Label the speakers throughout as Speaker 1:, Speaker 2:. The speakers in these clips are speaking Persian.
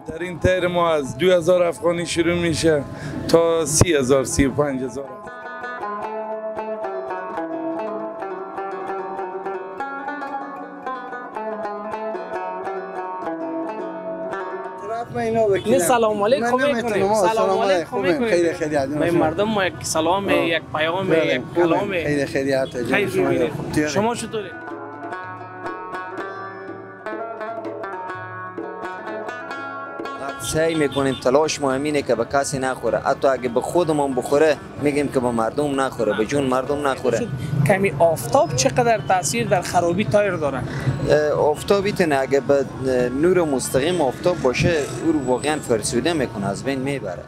Speaker 1: بهترین تایر ما از 2000 افغانی شروع میشه تا 30,000 35,000.
Speaker 2: نه سلام علیکم میکنیم. سلام علیکم میکنیم.
Speaker 3: خیلی خیلی عادی.
Speaker 2: مردم ما یک سلام، یک پیام، یک کلام.
Speaker 3: خیلی خیلی عادی.
Speaker 2: خیلی شما چطوری؟
Speaker 4: سعی میکنیم تلاش ما همینه که به کسی نخوره، حتی اگه به خودمون بخوره میگیم که به مردم نخوره، به جون مردم نخوره.
Speaker 2: کمی آفتاب چقدر تاثیر در خرابی تایر داره؟
Speaker 4: آفتابی تنه اگه به نور مستقیم آفتاب باشه او رو واقعا فرسوده میکنه، از بین میبره.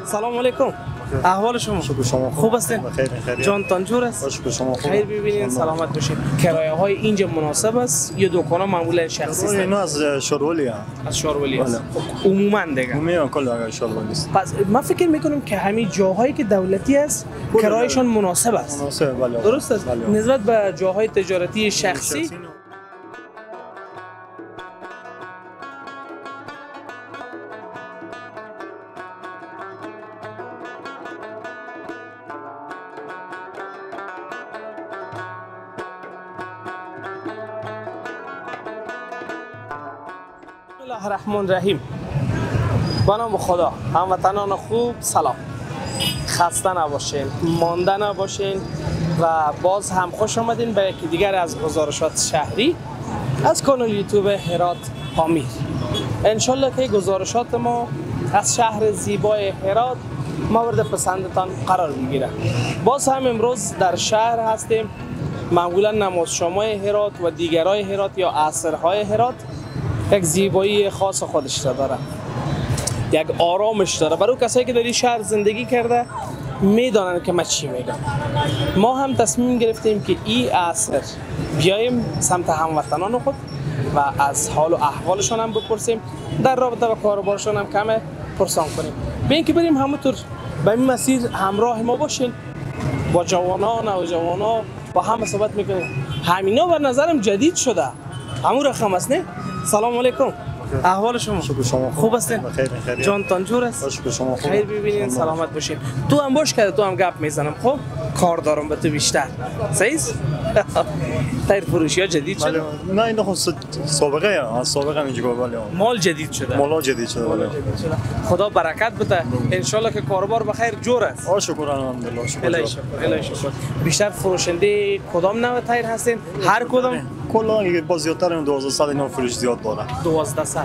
Speaker 2: سلام علیکم. احوال شما؟
Speaker 3: شکر شما
Speaker 2: خوب هستین؟
Speaker 3: خیلی
Speaker 2: جانتان جور است؟
Speaker 3: شکر شما خوب.
Speaker 2: خیر ببینین، سلامت باشین. کرایه های اینجا مناسب است یا دکان معمولا شخصی است؟
Speaker 3: اینا از شورولی
Speaker 2: از شورولی است. عموما دیگه
Speaker 3: عموما کل شورولی است.
Speaker 2: پس من فکر میکنم که همین جاهایی که دولتی است کرایهشون مناسب است.
Speaker 3: مناسب بله.
Speaker 2: درست است. نسبت به جاهای تجارتی شخصی بسم الله الرحمن الرحیم. با نام خدا. هموطنان خوب سلام. خسته نباشین، مانده نباشین و باز هم خوش آمدین به یکی دیگر از گزارشات شهری از کانال یوتیوب هرات پامیر. انشالله که گزارشات ما از شهر زیبای هرات مورد پسندتان قرار میگیره. باز هم امروز در شهر هستیم. معمولا نماز شامای هرات و دیگرای هرات یا عصرهای هرات یک زیبایی خاص خودش داره، یک آرامش داره. برای کسایی که در این شهر زندگی کرده میدانن که من چی میگم. ما هم تصمیم گرفتیم که این عصر بیایم سمت هموطنان خود و از حال و احوالشان هم بپرسیم، در رابطه با کاروبارشان هم کمه پرسان کنیم. بیاین که بریم همونطور به این مسیر همراه ما باشین، با جوانان و نوجوانا با هم صحبت میکنیم. همینا بر نظرم جدید شده، همون رقم است نه؟ سلام علیکم. احوال شما؟
Speaker 3: شکر شما
Speaker 2: خوب هستین؟
Speaker 3: خیلی.
Speaker 2: جانتان جور است؟
Speaker 3: شکر شما خوب.
Speaker 2: خیر ببینین، سلامت باشین. تو هم باش کرده، تو هم گپ میزنم. خب کار دارم به تو بیشتر. صحیح؟ تایر فروشی ها جدید شده؟
Speaker 3: نه این خود سابقه از سابقه اینجا ولی
Speaker 2: مال جدید شده.
Speaker 3: مال جدید شده ولی
Speaker 2: خدا برکت بده. ان شاء الله که کاروبار بخیر جور است.
Speaker 3: شکر الحمدلله.
Speaker 2: شکر. بیشتر فروشنده کدام نوع تایر هستین؟ هر کدام؟
Speaker 3: کلا با زیادتر 1200 اینا فروش زیاد داره.
Speaker 2: 1200.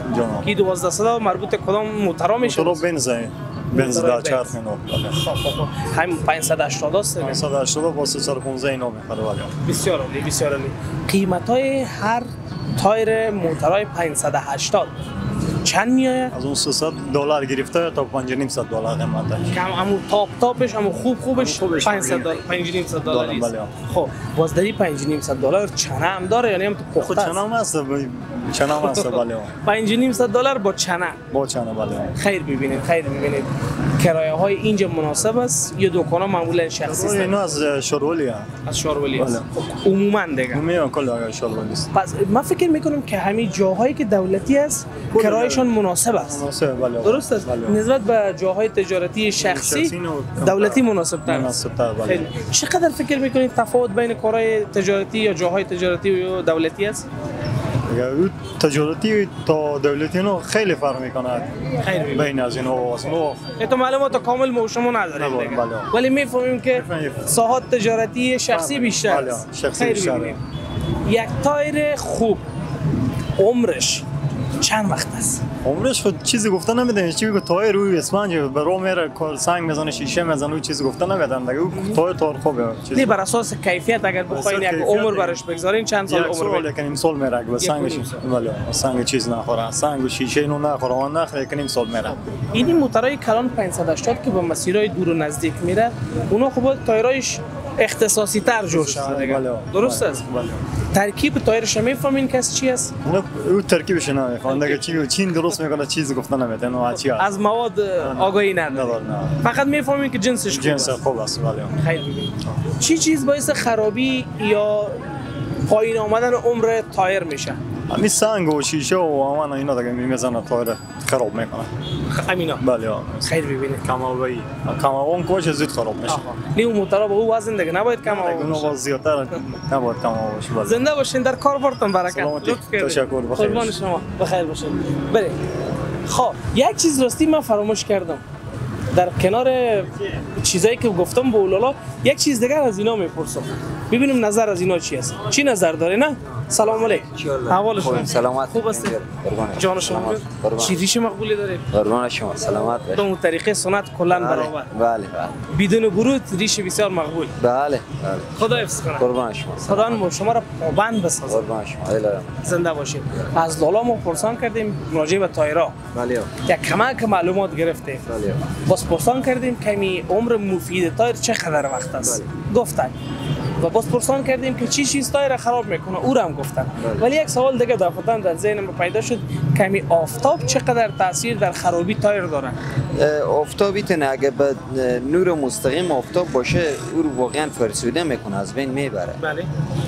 Speaker 2: کی 1200 مربوط کدام موتورا میشه؟
Speaker 3: موتور بنز در چرخ اینا.
Speaker 2: همین 580 است.
Speaker 3: 580 با 315 اینا میخره ولی.
Speaker 2: بسیار عالی. قیمت های هر تایر موتورای 580 چند میآید؟
Speaker 3: از اون $300 گرفته تا $5,500 قیمتش.
Speaker 2: کم همون تاپش همون خوبش $500 $5,500 خب باز داری $5,500 چنه هم داره یعنی هم تو پخته
Speaker 3: چنه هم هست بله
Speaker 2: $5,500 با چنه
Speaker 3: بله.
Speaker 2: خیر ببینید کرایه های اینجا مناسب است یا دکان معمولا شخصی است؟
Speaker 3: اینا از شورولی
Speaker 2: است. عموما دیگه
Speaker 3: عموما کل شورولی است.
Speaker 2: پس من فکر میکنم که همین جاهایی که دولتی است کرایهشان مناسب است.
Speaker 3: بله.
Speaker 2: درست است. نسبت به جاهای تجارتی شخصی دولتی مناسب تر است.
Speaker 3: بله.
Speaker 2: چقدر فکر میکنید تفاوت بین کارهای تجارتی یا جاهای تجارتی و دولتی است؟
Speaker 3: تجارتی تا دولتی نو خیلی فرق میکنه بین از اینا و اصلا.
Speaker 2: تو معلومات کامل ما شما نداریم دیگه. ولی میفهمیم که ساحات تجارتی شخصی بیشتر است. یک تایر خوب عمرش چند وقت است؟
Speaker 3: عمرش خود چیزی گفته نمیدن. چی میگه تایر روی اسفنج برو میره سنگ میزنه شیشه میزنه چیزی گفته نمیدن دیگه. تایر خوبه.
Speaker 2: چیزی بر اساس کیفیت اگر بخواید یک عمر برش بگذارین چند سال عمر میره؟
Speaker 3: یک سال میره اگه سنگش ولی سنگ چیز نخوره، سنگ و شیشه اینو نخوره و نخوره یک سال میره.
Speaker 2: این موتورای کلان 580 که با مسیرهای دور و نزدیک میره اونا خب تایرایش اختصاصی تر جور شود دیگه.
Speaker 3: بله.
Speaker 2: درست است؟
Speaker 3: بله.
Speaker 2: ترکیب تایرش میفهمین که از چی است؟
Speaker 3: او ترکیبش نمیفهمم دیگه چین درست میکنه چیز گفتن نمیده نه چی است.
Speaker 2: از مواد آگاهی نداره.
Speaker 3: نه.
Speaker 2: فقط میفهمین که جنسش خوب
Speaker 3: جنس
Speaker 2: است.
Speaker 3: خوب است بله.
Speaker 2: خیلی ببین. چی چیز باعث خرابی یا پایین آمدن عمر تایر میشه؟
Speaker 3: همین سنگ و شیشه و آمان اینا دیگه میزنه تایر خراب میکنه.
Speaker 2: امینا.
Speaker 3: بله.
Speaker 2: خیلی ببینید.
Speaker 3: کماوان کوچ زود خراب میشه.
Speaker 2: نیو موتورا با او وزن دیگه نباید کم
Speaker 3: اونو
Speaker 2: باشه.
Speaker 3: زیادتر نباید کم باشه. بله.
Speaker 2: زنده باشین در کار برتون برکت.
Speaker 3: سلامتی.
Speaker 2: لطف کردید.
Speaker 3: تشکر، بخیر
Speaker 2: قربان
Speaker 3: باشین.
Speaker 2: شما بخیر باشین. بریم. خب یک چیز راستی من فراموش کردم. در کنار چیزایی که گفتم به اولالا یک چیز دیگر از اینا میپرسم. ببینیم نظر از اینا چی است. چی نظر داره نه؟ سلام علیکم. احوال شما؟
Speaker 4: سلامت.
Speaker 2: خوب است؟ جان شما چی ریش مقبولی داره؟
Speaker 4: قربان شما سلامت
Speaker 2: به
Speaker 4: باشید.
Speaker 2: اون طریقه سنت کلا برابر.
Speaker 4: بله
Speaker 2: بدون برود ریش بسیار مقبول.
Speaker 4: بله.
Speaker 2: خدا حفظ کنه.
Speaker 4: قربان شما.
Speaker 2: خدا شما را پابند بسازه.
Speaker 4: قربان شما. الهی.
Speaker 2: زنده باشید. از لالا ما پرسان کردیم راجع به تایرا.
Speaker 4: بله.
Speaker 2: یک کمک معلومات گرفتیم.
Speaker 4: بله.
Speaker 2: باز پرسان کردیم کمی عمر مفید تایر چقدر وقت است. گفتن. و باز پرسان کردیم که چی چیز تایر خراب میکنه او را هم گفتن. ولی یک سوال دیگه دفعتاً در ذهنم پیدا شد کمی آفتاب چقدر تاثیر در خرابی تایر داره.
Speaker 4: آفتابی تن اگه به نور مستقیم آفتاب باشه او رو واقعا فرسوده میکنه از بین میبره.
Speaker 2: بله.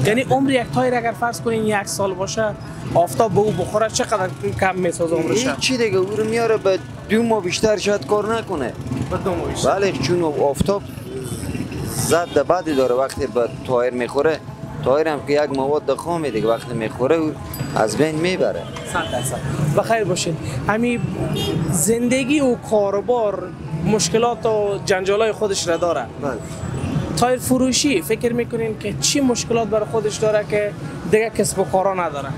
Speaker 2: یعنی عمر یک تایر اگر فرض کنین یک سال باشه آفتاب به او بخوره چقدر کم میسازه عمرش؟
Speaker 4: چی دیگه او رو میاره به 2 ماه بیشتر شاید کار نکنه.
Speaker 2: به 2 ماه بیشتر.
Speaker 4: بله چون آفتاب ضد بدی داره وقتی به تایر میخوره. تایر هم که یک مواد خامه دیگه وقتی میخوره از بین میبره.
Speaker 2: 100%. بخیر باشین. همین زندگی و کاروبار مشکلات و جنجالای خودش را داره.
Speaker 4: بله.
Speaker 2: تایر فروشی فکر میکنین که چی مشکلات برای خودش داره که دیگه کسب و کارا نداره؟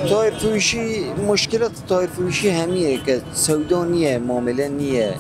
Speaker 4: تایر فروشی مشکلات تایر فروشی همیه که سودا نیه معامله نیه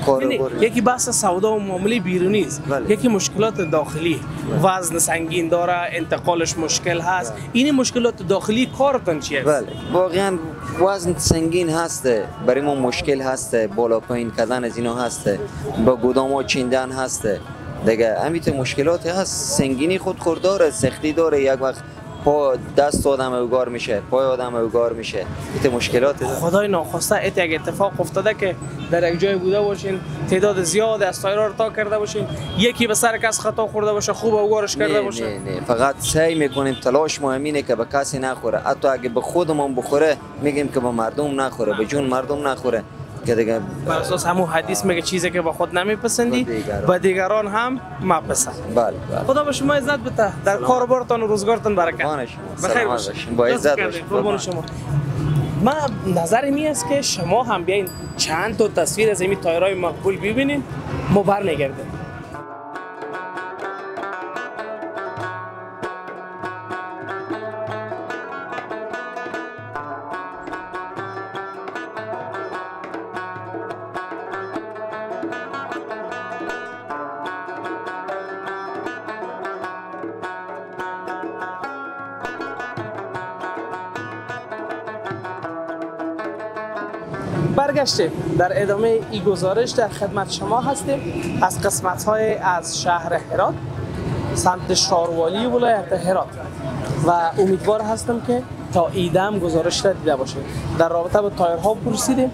Speaker 4: کاروبار.
Speaker 2: یکی بحث سودا و معامله بیرونی است.
Speaker 4: بله.
Speaker 2: یکی مشکلات داخلی وزن سنگین داره انتقالش مشکل هست. این مشکلات داخلی کارتون چیه؟
Speaker 4: بله واقعا وزن سنگین هسته برای ما مشکل هسته بالا پایین کردن از اینا هسته با گودام ها چیندن هسته دیگه همیت مشکلات هست سنگینی خود خورداره سختی داره یک وقت پا دست آدم اوگار میشه پای آدم اوگار میشه ایت مشکلات هست.
Speaker 2: خدای ناخواسته ایت یک اتفاق افتاده که در یک جای بوده باشین تعداد زیاد از تایرها رو تا کرده باشین یکی به سر کس خطا خورده باشه خوب اوگارش کرده باشه؟
Speaker 4: نه فقط سعی میکنیم تلاش ما همینه که به کسی نخوره حتی اگه به خودمون بخوره میگیم که به مردم نخوره به جون مردم نخوره که دیگه
Speaker 2: بر اساس همون حدیث میگه چیزی که به خود نمیپسندی به دیگران هم مپسند.
Speaker 4: بله
Speaker 2: خدا به شما عزت بده در کاروبارتان و روزگارتان برکت. بخیر باشید.
Speaker 4: با عزت باشید.
Speaker 2: قربان شما. من نظر می است که شما هم بیاین چند تا تصویر از این تایرهای مقبول ببینین ما برمیگردیم. برگشتیم در ادامه این گزارش در خدمت شما هستیم از قسمت‌های از شهر هرات سمت شاروالی ولایت هرات و امیدوار هستم که تا ایدم گزارش را دیده باشید. در رابطه با تایرها پرسیدیم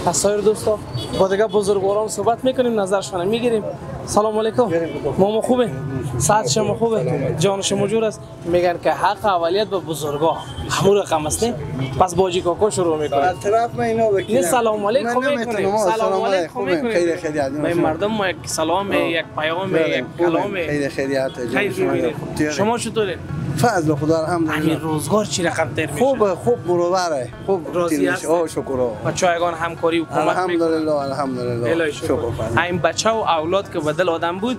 Speaker 2: از سایر دوستا با دیگه بزرگواران صحبت میکنیم نظرشون میگیریم. سلام علیکم. ماما خوبه؟ صحت شما خوبه؟ جان شما جور است؟ میگن که حق اولیت به بزرگا همون رقم است نه؟ پس باجی کاکا شروع میکنه.
Speaker 5: طرف من اینا بکنم.
Speaker 2: نه سلام علیکم میکنیم. سلام علیکم میکنیم.
Speaker 5: خیلی خیلی
Speaker 2: به مردم ما یک سلام یک پیام یک کلام
Speaker 5: خیلی خیلی
Speaker 2: شما چطوره؟
Speaker 5: فضل خدا الحمدلله.
Speaker 2: همین روزگار چی رقم تر میشه؟
Speaker 5: خوب مروره. خوب
Speaker 2: راضی هست.
Speaker 5: شکر.
Speaker 2: بچه‌هایگان همکاری و کمک میکنن.
Speaker 5: الحمدلله. شکر.
Speaker 2: این بچه و اولاد که بدل آدم بود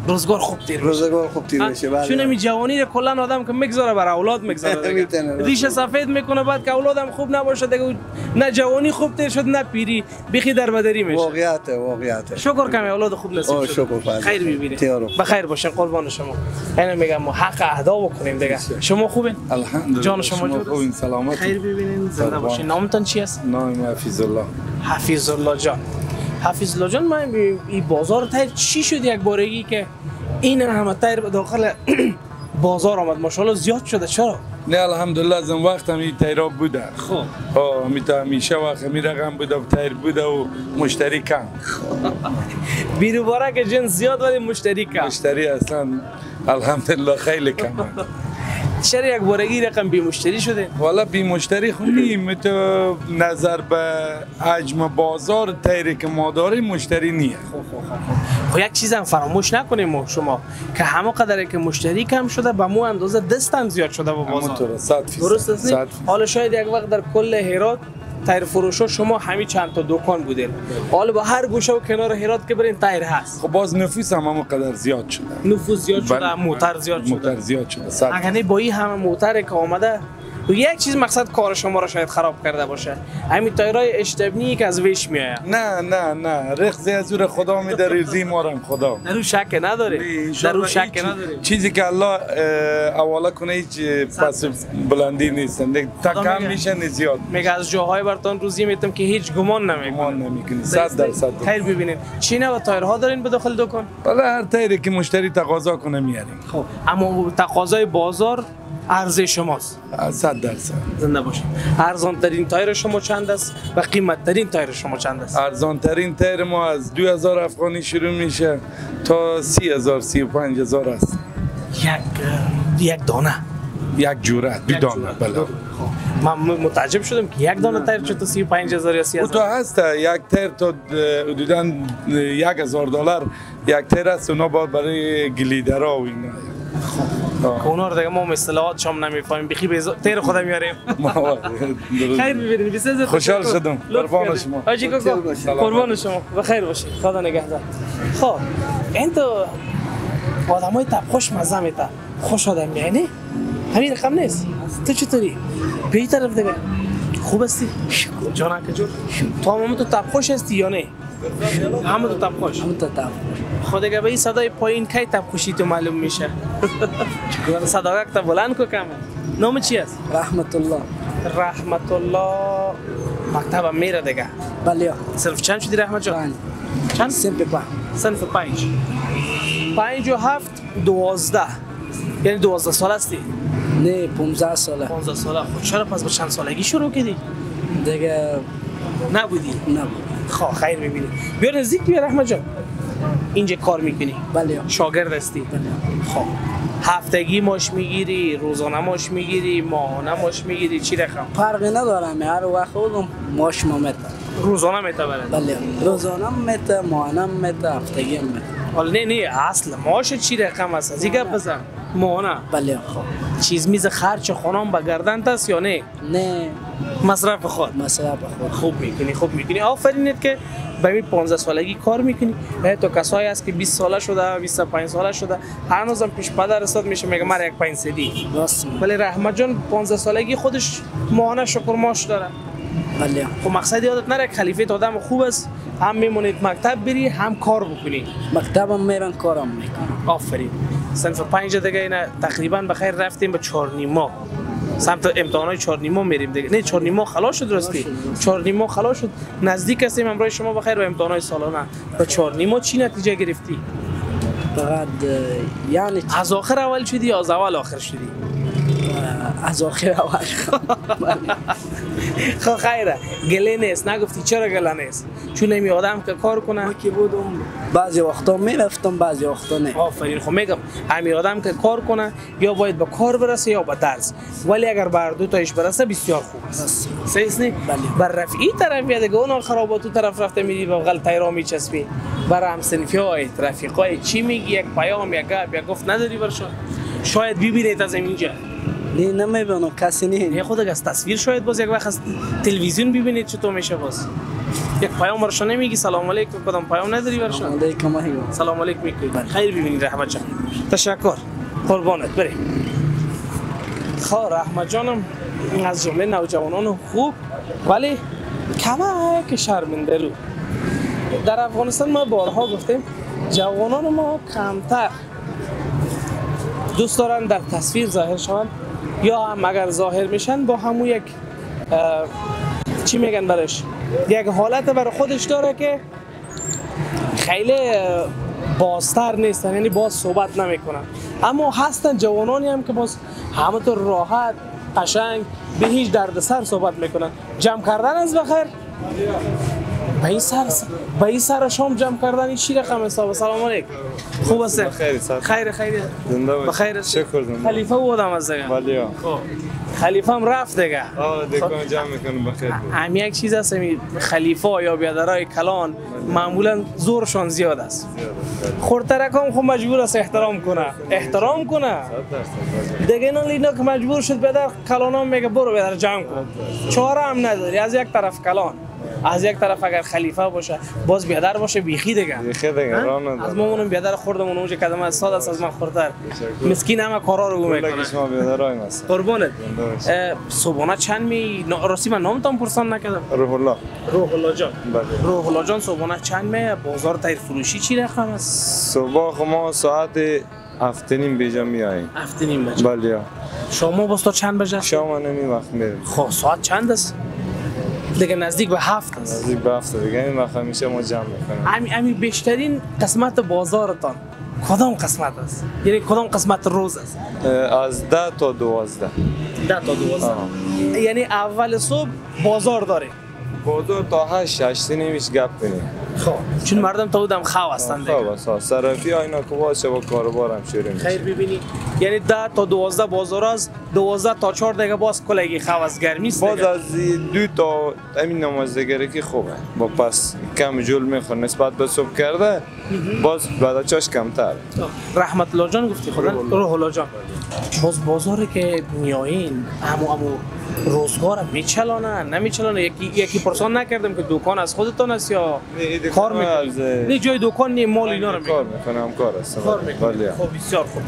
Speaker 2: روزگار خوب تیر میشه.
Speaker 5: روزگار خوب تیر میشه. بله.
Speaker 2: چون می جوانی رو کلا آدم که میگذاره بر اولاد میگذاره. ریش سفید میکنه بعد که اولادم خوب نباشه دیگه نه جوانی خوب تیر شد نه پیری بخی در بدری میشه.
Speaker 5: واقعیت.
Speaker 2: شکر کنم اولاد خوب نصیب شد.
Speaker 5: شکر.
Speaker 2: خیر ببینید. بخیر باشین قربان شما. اینا میگم ما حق اهدا بکنیم دیگه. شما خوبین؟
Speaker 1: الحمدلله.
Speaker 2: جان شما
Speaker 1: خوبین سلامت.
Speaker 2: خیر ببینید زنده باشین. نامتون چی است؟
Speaker 1: نام حفیظ الله.
Speaker 2: حفیظ الله جان. حفیظ الله جان من این بازار تایر چی شد یک بارگی که این همه تایر به داخل بازار آمد ماشاءالله زیاد شده. چرا؟
Speaker 1: نه الحمدلله از اون وقت هم این تیرا بوده.
Speaker 2: خب
Speaker 1: همیشه وقت می رقم بوده و تیر بوده و مشتری کم.
Speaker 2: بیروباره که جنس زیاد ولی مشتری کم.
Speaker 1: مشتری اصلا الحمدلله خیلی کمه.
Speaker 2: چرا یک بارگی رقم بی مشتری شده؟
Speaker 1: والا بی مشتری خونیم تو نظر به حجم بازار تیری که ما داریم مشتری نیه.
Speaker 2: خب یک چیز هم فراموش نکنیم ما شما که همه قدری که مشتری کم شده به مو اندازه دست هم زیاد شده با بازار.
Speaker 1: همونطوره 100%.
Speaker 2: درست است؟ حالا شاید یک وقت در کل هرات تایر فروشا شما همین چند تا دکان بودین، حالا با هر گوشه و کنار هرات که برین تایر هست.
Speaker 1: خب باز نفوس هم همونقدر زیاد شده.
Speaker 2: نفوس زیاد شده، موتر زیاد شده.
Speaker 1: موتر زیاد شده.
Speaker 2: اگر نه با این همه موتر که آمده و یک چیز مقصد کار شما را شاید خراب کرده باشه، همین تایرای اشتبنی که از ویش میآید.
Speaker 1: نه رخصی از زور خدا میده ریزی مارم خدا.
Speaker 2: در او شک نداره. در او شک نداره.
Speaker 1: چیزی که الله اوالا کنه هیچ پس بلندی نیستن. تا کم میشه نه زیاد.
Speaker 2: میگه از جاهای برتان روزی میتم که هیچ گمان
Speaker 1: نمیکنی. 100%.
Speaker 2: تایر ببینید. چی نوع تایرها دارین به داخل دکان؟
Speaker 1: والا هر تایری که مشتری تقاضا کنه میاریم.
Speaker 2: خب اما تقاضای بازار عرضه شماست.
Speaker 1: 100%.
Speaker 2: زنده باشید. ارزان ترین تایر شما چند است و قیمت ترین تایر شما چند است؟
Speaker 1: ارزان ترین تایر ما از 2000 افغانی شروع میشه تا 30000 35000 است.
Speaker 2: یک دانه.
Speaker 1: یک جوره دو دانه بله.
Speaker 2: من متعجب شدم که یک دانه تایر چطور 35000 یا 30000
Speaker 1: تو هست. یک تایر تا حدوداً $1000 یک تایر است. اونا باید برای گلیدرها و اینا.
Speaker 2: اونا رو دیگه ما اصطلاحات شام نمیفهمیم. بخی تیر خدا میاریم. خیر ببینید. بسیار
Speaker 1: خوشحال شدم. قربان شما.
Speaker 2: آجی کوکو قربان شما. بخیر باشید. خدا نگهدار. خب این تو آدمای تپ خوش مزه میته. خوش آدم یعنی همین رقم نیست. تو چطوری؟ به طرف دیگه خوب هستی؟ جانا کجور؟ تو هم تو تپ خوش هستی یا نه؟ همه تو تپ خوش.
Speaker 6: همه تو تپ
Speaker 2: خود دیگه به این صدای پایین کی تپ خوشی تو معلوم میشه. صدا تا بلند کو کم. نام چی است؟
Speaker 6: رحمت الله.
Speaker 2: رحمت الله. مکتب میره دیگه.
Speaker 6: بله.
Speaker 2: صرف چند شدی رحمت جان؟ چند؟ صنف 5. 5 و 7 12. یعنی 12 سال هستی؟
Speaker 6: نه 15 ساله.
Speaker 2: 15 ساله. خب چرا پس با چند سالگی شروع کردی؟
Speaker 6: دیگه
Speaker 2: نبودی؟
Speaker 6: نبود.
Speaker 2: خب خیر ببینی. بیا نزدیک بیا رحمت جان. اینجا کار میکنی؟
Speaker 6: بله.
Speaker 2: شاگرد هستی؟
Speaker 6: بله.
Speaker 2: خب هفتگی ماش میگیری، روزانه ماش میگیری، ماهانه ماش میگیری، چی رقم؟
Speaker 6: فرقی ندارم. هر وقت بودم ماش ما میته.
Speaker 2: روزانه میته برد؟
Speaker 6: بله. روزانه میته، ماهانه میته، هفتگی میته.
Speaker 2: حالا نه اصل ماش چی رقم است؟ از این بزن. ماهانه؟
Speaker 6: بله.
Speaker 2: چیز میز خرچ خانم به گردن است یا نه؟
Speaker 6: نه.
Speaker 2: مصرف خود.
Speaker 6: مصرف خود.
Speaker 2: خوب میکنی. آفرینت که به این 15 سالگی کار میکنی. تو کسایی هست که 20 ساله شده، 25 ساله شده، هنوزم پیش پدر استاد میشه میگه من یک 5 سدی.
Speaker 6: راست.
Speaker 2: ولی رحمت جان 15 سالگی خودش ماهانه شکر ماش داره.
Speaker 6: بله.
Speaker 2: خب مقصد یادت نره خلیفه آدم خوب است، هم میمونید مکتب بری هم کار بکنی.
Speaker 6: مکتبم میرن کارم میکنم.
Speaker 2: آفرین. صنف 5 دیگه اینا تقریبا بخیر رفتیم به 4 نیما. سمت امتحانات 4 نیما میریم دیگه. نه 4 نیما خلاص شد راستی. 4 نیما خلاص شد. نزدیک هستیم امروز شما بخیر به امتحانات سالانه. به 4 نیما چی نتیجه گرفتی؟
Speaker 6: فقط یعنی
Speaker 2: از آخر اول شدی یا از اول آخر شدی؟
Speaker 6: از آخر اول.
Speaker 2: خب خیره. گله نیست. نگفتی چرا گله نیست؟ چون نمی آدم که کار کنه.
Speaker 6: ما که بودم بعضی وقتا میرفتم بعضی وقتا نه.
Speaker 2: آفرین. خب میگم همین آدم که کار کنه یا باید به کار برسه یا به درس، ولی اگر بر دو تایش برسه بسیار خوب است. صحیح است؟ بر رفعی طرف یا دیگه اون خراباتو طرف رفته میدی و غلطی را میچسبی. بر همسنفیای رفیقای چی میگی؟ یک پیام یک گپ یک گفت نداری برشون. شاید ببینید از اینجا.
Speaker 6: نه نمیبینم کسی نه.
Speaker 2: خود از تصویر شاید باز یک وقت از تلویزیون ببینید چطور میشه باز. یک پیام برشون نمیگی سلام علیکم کدام پیام نداری برشون؟
Speaker 6: علیکم
Speaker 2: سلام علیکم میگی. خیر ببینید رحمت جان. تشکر. قربانت بریم. خب رحمت جانم از جمله نوجوانان خوب ولی کمک شرمنده رو. در افغانستان ما بارها گفتیم جوانان ما کمتر دوست دارن در تصویر ظاهر شوند یا هم اگر ظاهر میشن با همون یک چی میگن برش یک حالت برای خودش داره که خیلی بازتر نیستن، یعنی باز صحبت نمیکنن. اما هستن جوانانی هم که باز همونطور راحت قشنگ به هیچ دردسر صحبت میکنن. جمع کردن از بخیر به این سر شام جمع کردن این چی رقم حساب؟ سلام علیکم. خوب است؟ خیر
Speaker 1: زنده باش.
Speaker 2: بخیر.
Speaker 1: شکر زنده.
Speaker 2: خلیفه بودم از دیگه.
Speaker 1: ولی
Speaker 2: خب خلیفه هم رفت دیگه.
Speaker 1: دکان جمع میکنم بخیر.
Speaker 2: هم یک چیز است، خلیفه یا بیادرای کلان معمولا زورشان زیاد است. خورترکام خب مجبور است احترام کنه دیگه. اینا که مجبور شد بیادر کلانام میگه برو بیادر جمع کن، چاره هم نداری. از یک طرف کلان، از یک طرف اگر خلیفه باشه باز بیادر باشه بیخی دیگه
Speaker 1: راه نداره.
Speaker 2: از ما مونم بیادر خوردمون اونجا کدام از سال است از من خورتر مسکین همه کارا رو میکنه.
Speaker 1: شما بیادرای ماست.
Speaker 2: قربونت. صبحانه چند می راستی من نامتون پرسان نکردم.
Speaker 1: روح الله
Speaker 2: جان. روح الله جان صبحانه چند می بازار تایر فروشی چی رقم است؟
Speaker 1: صبح ما ساعت 7:30 بیجا میاییم.
Speaker 2: 7:30
Speaker 1: بله.
Speaker 2: شما باز تا چند بجه؟
Speaker 1: شما نمی وقت میریم.
Speaker 2: خب ساعت چند است؟ دیگه نزدیک به 7 است.
Speaker 1: نزدیک به 7 دیگه. این وقت همیشه ما جمع میکنیم.
Speaker 2: امی بیشترین قسمت بازارتان کدام قسمت است؟ یعنی کدام قسمت روز است؟
Speaker 1: از 10 تا 12.
Speaker 2: 10 تا 12. یعنی اول صبح بازار داره.
Speaker 1: بازار تا 8 نمیش گپ کنیم.
Speaker 2: خب چون مردم تا بودم خو هستند دیگه.
Speaker 1: خب است. صرفی اینا که باشه با کاروبار هم شروع میشه.
Speaker 2: خیر ببینی یعنی 10 تا 12 بازار است، 12 تا 4 دیگه باز کلگی خو از گرمی است.
Speaker 1: باز از 2 تا همین نمازدگری که خوبه. با پس کم جول میخوره نسبت به صبح کرده. باز بعد چاش کمتر.
Speaker 2: رحمت الله جان گفتی خدا روح الله جان. باز بازاری که میایین امو روزگار میچلانه نمیچلانه؟ یکی پرسان نکردم که دکان از خودتون است یا کار میکنید؟ نه جای دکان نی مال اینا رو
Speaker 1: کار میکنم. کار است.
Speaker 2: کار میکنم. خب بسیار خوب.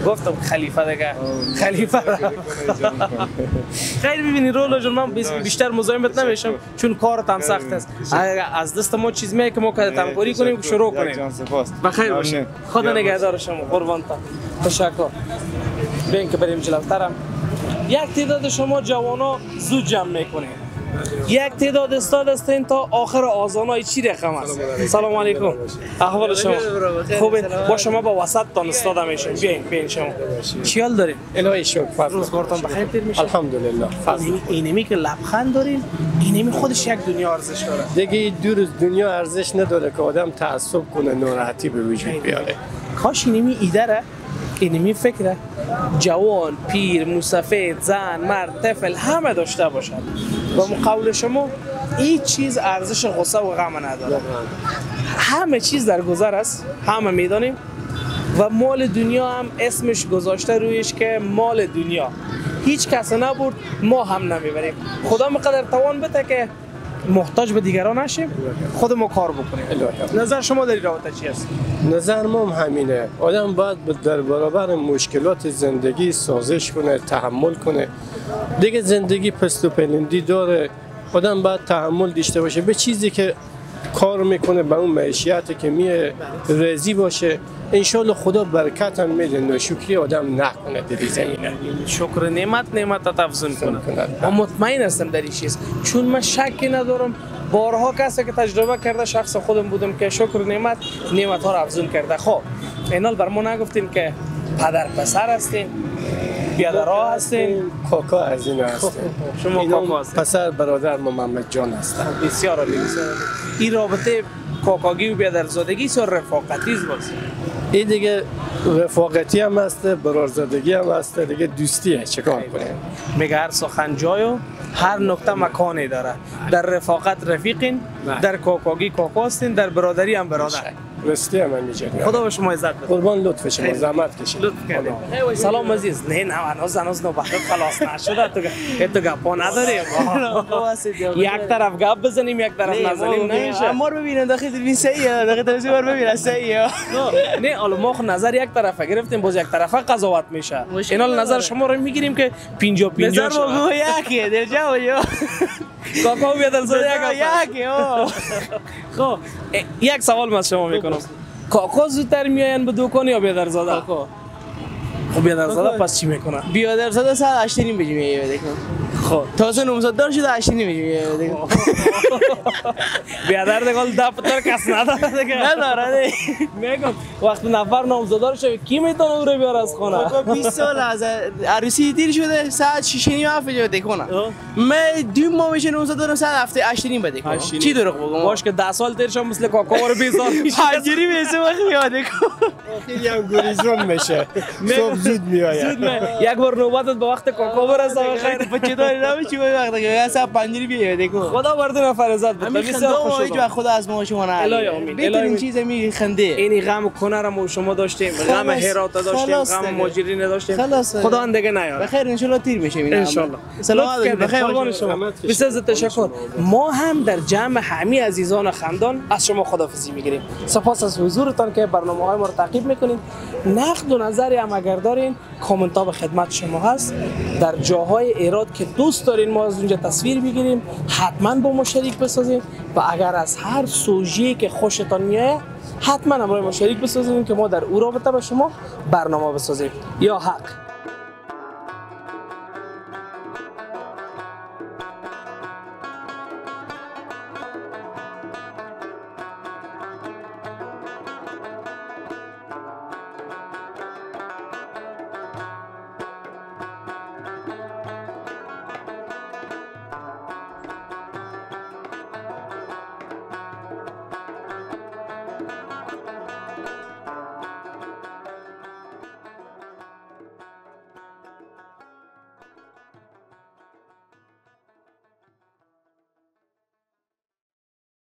Speaker 2: گفتم خلیفه دیگه. خلیفه خیر ببینید رولا جان من بیشتر مزاحمت نمیشم چون کارت هم سخت است. از دست ما چیز میگه که ما کد تمکاری کنیم که شروع کنیم. بخیر باشید. خدا نگهدار شما. قربانتان. تشکر. ببین که بریم جلوترم. یک تعداد شما جوانا زود جمع میکنید. یک تعداد استاد هستین تا آخر آذانای چی رقم است؟ سلام علیکم. احوال شما خوبه؟ با شما با وسط تان استاد میشیم. بیاین شما. چی حال دارین؟
Speaker 7: الهی شکر.
Speaker 2: روزگارتان بخیر تیر میشه؟
Speaker 7: الحمدلله.
Speaker 2: اینمی که لبخند دارین اینمی خودش یک دنیا ارزش داره.
Speaker 7: دیگه دور دنیا ارزش نداره که آدم تعصب کنه ناراحتی به وجود بیاره.
Speaker 2: کاش اینمی ایده اینمی فکره جوان، پیر، مسافر، زن، مرد، طفل همه داشته باشد. با مقابل شما هیچ چیز ارزش غصه و غم نداره. همه چیز در گذر است، همه میدانیم و مال دنیا هم اسمش گذاشته رویش که مال دنیا. هیچ کس نبرد ما هم نمیبریم. خدا مقدر توان بده که محتاج به دیگران نشیم، خود ما کار بکنیم. نظر شما در این رابطه چی است؟
Speaker 7: نظر ما هم همینه. آدم باید در برابر مشکلات زندگی سازش کنه، تحمل کنه. دیگه زندگی پست و پلندی داره. آدم باید تحمل داشته باشه به چیزی که کار میکنه، به اون معیشتی که میه راضی باشه. انشالله خدا برکت هم میده. ناشکری آدم نکنه در زمینه.
Speaker 2: شکر نعمت افزون کنه. من مطمئن هستم در این چیز، چون من شکی ندارم بارها کسی که تجربه کرده شخص خودم بودم که شکر نعمت ها رو افزون کرده. خب اینال بر ما نگفتین که پدر پسر هستین، بیادرها هستین،
Speaker 7: کاکا از این هستین.
Speaker 2: شما کاکا هستین.
Speaker 7: پسر برادر محمد جان هستن.
Speaker 2: بسیار عالی. این رابطه کاکاگی و بیادرزادگی سر رفاقتی است.
Speaker 7: این دیگه رفاقتی هم هست، برادرزادگی هم هست، دیگه دوستیه. چیکار کنیم؟
Speaker 2: میگه هر سخن جای و هر نکته مکانی داره. در رفاقت رفیقین، در کاکاگی کاکا هستین، در برادری هم برادر.
Speaker 7: راستی هم میگه.
Speaker 2: خدا به شما عزت بده.
Speaker 7: قربان لطف شما، زحمت کشید.
Speaker 2: لطف کردید. سلام عزیز. نه هنوز نوبت خلاص نشده. تو گپا نداریم. یک طرف گپ بزنیم یک طرف نزنیم نمیشه.
Speaker 6: ما رو ببینن داخل تلویزیون صحیحه، داخل تلویزیون ببینن صحیحه.
Speaker 2: نه حالا ما نظر یک طرفه گرفتیم، باز یک طرفه قضاوت میشه. اینا نظر شما رو میگیریم که 50-50
Speaker 6: نظر ما یکیه در جواب.
Speaker 2: کاکا بیادرزاده
Speaker 6: یکی.
Speaker 2: خب یک سوال من شما میکنم، کاکا زودتر میاین به دکان یا بیادرزاده؟ کاکا. خب بیادرزاده پس چی میکنه؟
Speaker 6: بیادرزاده ساعت 8:30 بجه میاد.
Speaker 2: خب
Speaker 6: تازه نامزد دار شده 8 نمیشه دیگه.
Speaker 2: بیادر دقال دفتر کس نداره دیگه.
Speaker 6: نداره
Speaker 2: میگم وقتی نفر نامزدار شده کی میتونه او رو بیاره از خونه؟
Speaker 6: 20 سال از عروسی دیر شده ساعت 6 نیم هفت بده کنه. من 2 ماه میشه نامزد دارم ساعت هفته 8 نیم بده کنم. چی دروغ بگم؟
Speaker 2: باش که 10 سال تیر شد مثل کاکا رو بیزار میشه.
Speaker 6: حجری میسه وقت میاده کن.
Speaker 7: خیلی هم گریزون میشه صبح زود میآید.
Speaker 2: یک بار نوبتت به وقت کاکا برسه بخیر.
Speaker 6: بچه داری نمیشه به وقت که ساعت 5 بیاده کن.
Speaker 2: خدا برده نفر عزت بده.
Speaker 6: بسیار خوش هیچ وقت خدا از ما شما نه.
Speaker 2: الهی آمین.
Speaker 6: بهترین چیز می خنده.
Speaker 2: اینی غم کنر ما شما داشتیم، غم هرات داشتیم، غم ماجرین داشتیم. خدا دیگه نیاره.
Speaker 6: بخیر ان شاء الله تیر میشه اینا.
Speaker 2: ان شاء الله.
Speaker 6: سلامت بخیر
Speaker 2: قربان شما. بسیار تشکر. ما هم در جمع همه عزیزان خندان از شما خداحافظی میگیریم. سپاس از حضورتان که برنامه‌های ما رو تعقیب میکنین. نقد و نظری هم اگر دارین کامنت ها به خدمت شما هست. در جاهای ایراد که دوست دارین ما از اونجا تصویر بگیریم حتما با ما شریک بسازین و اگر از هر سوژه‌ای که خوشتان میاد حتما همراه ما شریک بسازین که ما در او رابطه با شما برنامه بسازیم. یا حق